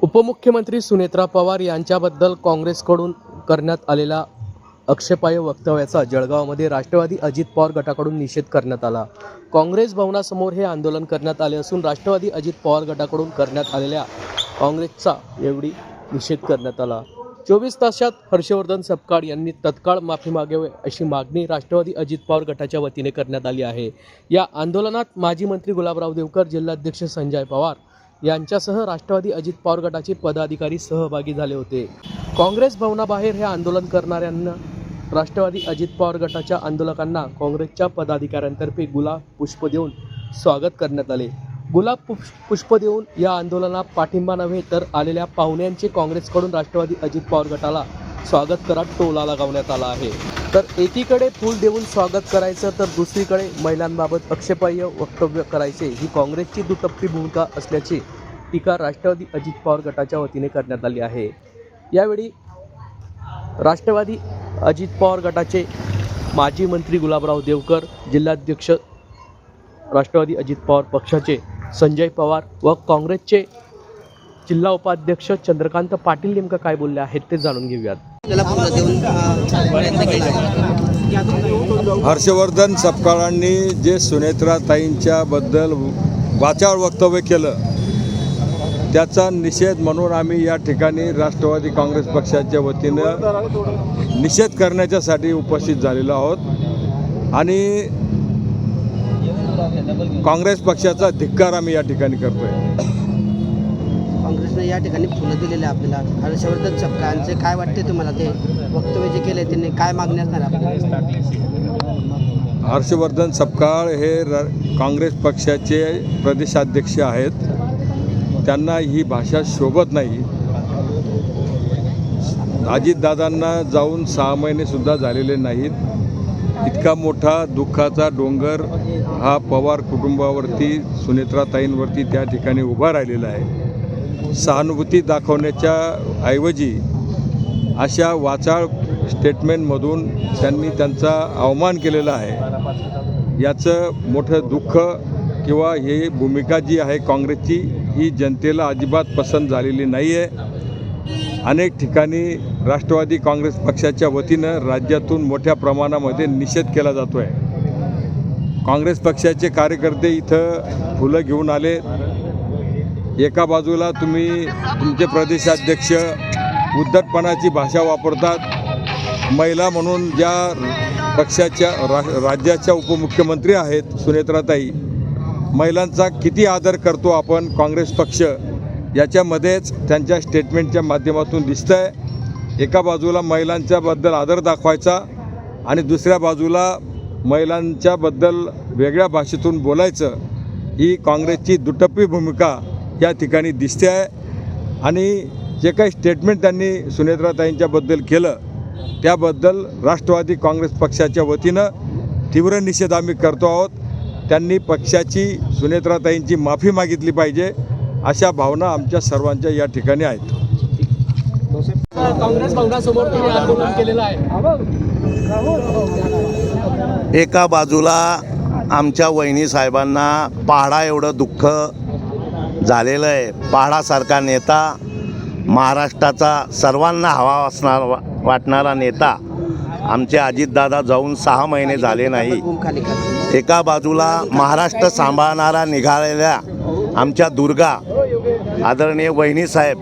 उपमुख्यमंत्री सुनेत्रा पवार यांच्याबद्दल काँग्रेसकडून करण्यात आलेला आक्षेपार्ह वक्तव्याचा जळगावमध्ये राष्ट्रवादी अजित पवार गटाकडून निषेध करण्यात आला। काँग्रेस भवनासमोर हे आंदोलन करण्यात आले असून राष्ट्रवादी अजित पवार गटाकडून करण्यात आलेल्या काँग्रेसचा यावेळी निषेध करण्यात आला। 24 तासात हर्षवर्धन सपकाळ यांनी तत्काळ माफी मागावी अशी मागणी राष्ट्रवादी अजित पवार गटाच्या वतीने करण्यात आली आहे। या आंदोलनात माजी मंत्री गुलाबराव देवकर, जिल्हाध्यक्ष संजय पवार यांच्यासह राष्ट्रवादी अजित पवार गटाचे पदाधिकारी सहभागी झाले होते। काँग्रेस भवनाबाहेर हे आंदोलन करणाऱ्यांना राष्ट्रवादी अजित पवार गटाच्या आंदोलकांना काँग्रेसच्या पदाधिकाऱ्यांतर्फे गुलाब पुष्प देऊन स्वागत करण्यात आले। गुलाब पुष्प देऊन या आंदोलनाला पाठिंबा नव्हे तर आलेल्या पाहुण्यांचे काँग्रेसकडून राष्ट्रवादी अजित पवार गटाला स्वागत करत टोला लगावण्यात आला आहे। तर एकीकडे फूल देऊन स्वागत करायचं तर दुसरीकडे महिलांबाबत आक्षेपार्ह वक्तव्य करायचे ही काँग्रेसची दुटप्पी भूमिका असल्याची टीका राष्ट्रवादी अजित पवार गटाच्या वतीने करण्यात आली आहे। यावेळी राष्ट्रवादी अजित पवार गटाचे माजी मंत्री गुलाबराव देवकर, जिल्हाध्यक्ष राष्ट्रवादी अजित पवार पक्षाचे संजय पवार व काँग्रेसचे जिल्हा उपाध्यक्ष चंद्रकांत पाटील नेमकं काय बोलले आहेत ते जाणून घेऊयात। हर्षवर्धन सपकाळांनी जे सुनेत्राताईंच्या बद्दल वाचाळ वक्तव्य केलं त्याचा निषेध म्हणून आम्ही या ठिकाणी राष्ट्रवादी काँग्रेस पक्षाच्या वतीनं निषेध करण्याच्यासाठी उपस्थित झालेलो आहोत आणि काँग्रेस पक्षाचा धिक्कार आम्ही या ठिकाणी करतोय। काँग्रेसने या ठिकाणी फुलं दिलेले आपल्याला हर्षवर्धन सपकाळांचे काय वाटते तुम्हाला? ते वक्तव्य जे केले त्यांनी काय मागणी असणार आपल्याला? हर्षवर्धन सपकाळ हे काँग्रेस पक्षाचे प्रदेशाध्यक्ष आहेत, त्यांना ही भाषा शोभत नाही। अजितदादांना जाऊन 6 महिनेसुद्धा झालेले नाहीत, इतका मोठा दुःखाचा डोंगर हा पवार कुटुंबावरती, सुनेत्राताईंवरती त्या ठिकाणी उभा राहिलेला आहे। सहानुभूती दाखवण्याच्या ऐवजी अशा वाचाळ स्टेटमेंटमधून त्यांनी त्यांचा अवमान केलेला आहे। याचं मोठं दुःख किंवा ही भूमिका जी आहे काँग्रेसची ही जनतेला अजिबात पसंत झालेली नाही आहे। अनेक ठिकाणी राष्ट्रवादी काँग्रेस पक्षाच्या वतीनं राज्यातून मोठ्या प्रमाणामध्ये निषेध केला जातो आहे। काँग्रेस पक्षाचे कार्यकर्ते इथं फुलं घेऊन आले। एका बाजूला तुम्ही तुमचे प्रदेशाध्यक्ष उद्धटपणाची भाषा वापरतात। महिला म्हणून ज्या पक्षाच्या राज्याच्या उपमुख्यमंत्री आहेत सुनेत्राताई, महिलांचा किती आदर करतो आपण काँग्रेस पक्ष याच्यामध्येच त्यांच्या स्टेटमेंटच्या माध्यमातून दिसतंय। एका बाजूला महिलांच्याबद्दल आदर दाखवायचा आणि दुसऱ्या बाजूला महिलांच्याबद्दल वेगळ्या भाषेतून बोलायचं, ही काँग्रेसची दुटप्पी भूमिका या ठिकाणी दिसते आहे। आणि जे काही स्टेटमेंट त्यांनी सुनेत्राताईंच्याबद्दल केलं त्याबद्दल राष्ट्रवादी काँग्रेस पक्षाच्या वतीनं तीव्र निषेध आम्ही करतो आहोत। त्यांनी पक्षाची, सुनेत्राताईंची माफी मागितली पाहिजे अशा भावना आमच्या सर्वांच्या या ठिकाणी आहेत। काँग्रेस भवनासमोर तुम्ही आंदोलन केलेलं आहे। एका बाजूला आमच्या वहिनी साहेबांना पहाडा एवढं दुःख झालेलं आहे। पहाडासारखा नेता, महाराष्ट्राचा सर्वांना हवा वाटणारा नेता आमचे अजितदादा जाऊन 6 महिने झाले नाही। एका बाजूला महाराष्ट्र सांभाळणारा निघालेल्या आमच्या दुर्गा आदरणीय वहिनी साहेब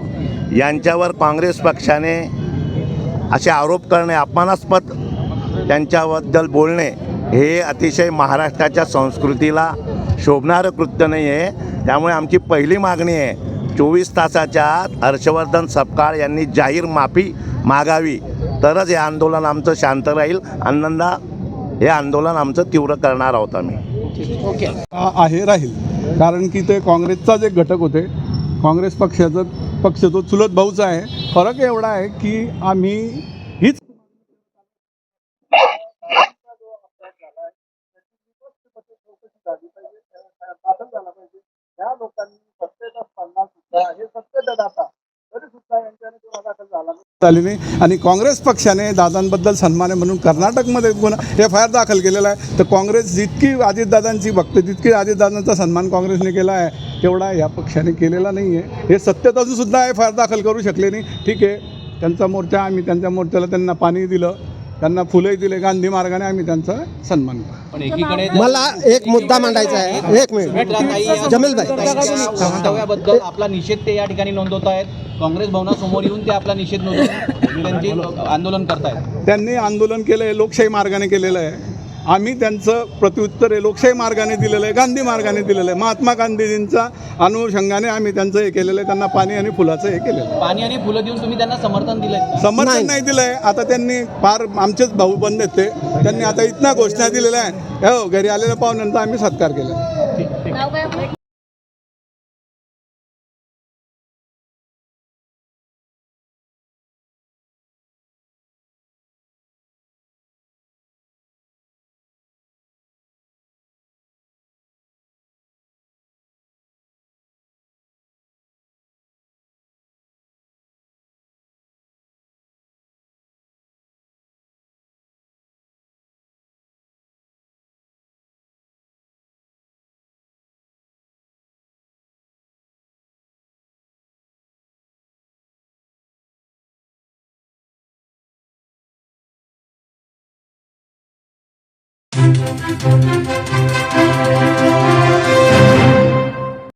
यांच्यावर काँग्रेस पक्षाने असे आरोप करणे, अपमानास्पद त्यांच्याबद्दल बोलणे हे अतिशय महाराष्ट्राच्या संस्कृतीला शोभणारं कृत्य नाही आहे। त्यामुळे आमची पहिली मागणी आहे 24 तासाच्या आत हर्षवर्धन सपकाळ यांनी जाहीर माफी मागावी, तरच हे आंदोलन आमचं शांत राहील। अन्यथा हे आंदोलन आमचं तीव्र करणार आहोत आम्ही। राहील कारण की ते काँग्रेसचा जे घटक होते, काँग्रेस पक्ष तो चुलत भाऊचा आहे। फरक एवढा आहे की आम्ही हीच लोकांनी सत्तेचा स्पंदन सुद्धा हे सत्तेचा दाता तरी सुद्धा यांच्याने तो दाखल झाला। झाली नाही आणि काँग्रेस पक्षाने दादांबद्दल सन्मान आहे म्हणून कर्नाटकमध्ये गुन्हा FIR दाखल केलेला आहे. तर काँग्रेस जितकी अजितदादांची बघते तितकी अजितदादांचा सन्मान काँग्रेसने केला आहे तेवढा या पक्षाने केलेला नाही आहे. हे सत्तेत अजूनसुद्धा FIR दाखल करू शकले नाही. ठीक आहे, त्यांचा मोर्चा आम्ही त्यांच्या मोर्चाला त्यांना पाणी दिलं, त्यांना फुलंही दिले, गांधी मार्गाने आम्ही त्यांचा सन्मान केला. पण एकीकडे मला एक मुद्दा मांडायचा आहे. एक मिनिट जमीलभाई, वक्तव्याबद्दल आपला निषेध ते या ठिकाणी नोंदवत आहेत. काँग्रेस भवनासमोर येऊन ते आपला निषेध नोंदवून त्यांचे आंदोलन करतायत. त्यांनी आंदोलन केलं आहे, लोकशाही मार्गाने केलेलं आहे. आम्ही त्यांचं प्रत्युत्तर आहे लोकशाही मार्गाने दिलेलं आहे, गांधी मार्गाने दिलेलं आहे. महात्मा गांधीजींच्या अनुषंगाने आम्ही त्यांचं हे केलेलं आहे. त्यांना पाणी आणि फुलाचं हे केलेलं आहे. पाणी आणि फुलं देऊन तुम्ही त्यांना समर्थन दिलंय. समर्थन नाही दिलं आहे. आता त्यांनी फार आमचेच भाऊ बंद आहेत ते, त्यांनी आता इथनं घोषणा दिलेल्या आहे. हो, घरी आलेल्या पाहुण्यांचा आम्ही सत्कार केला.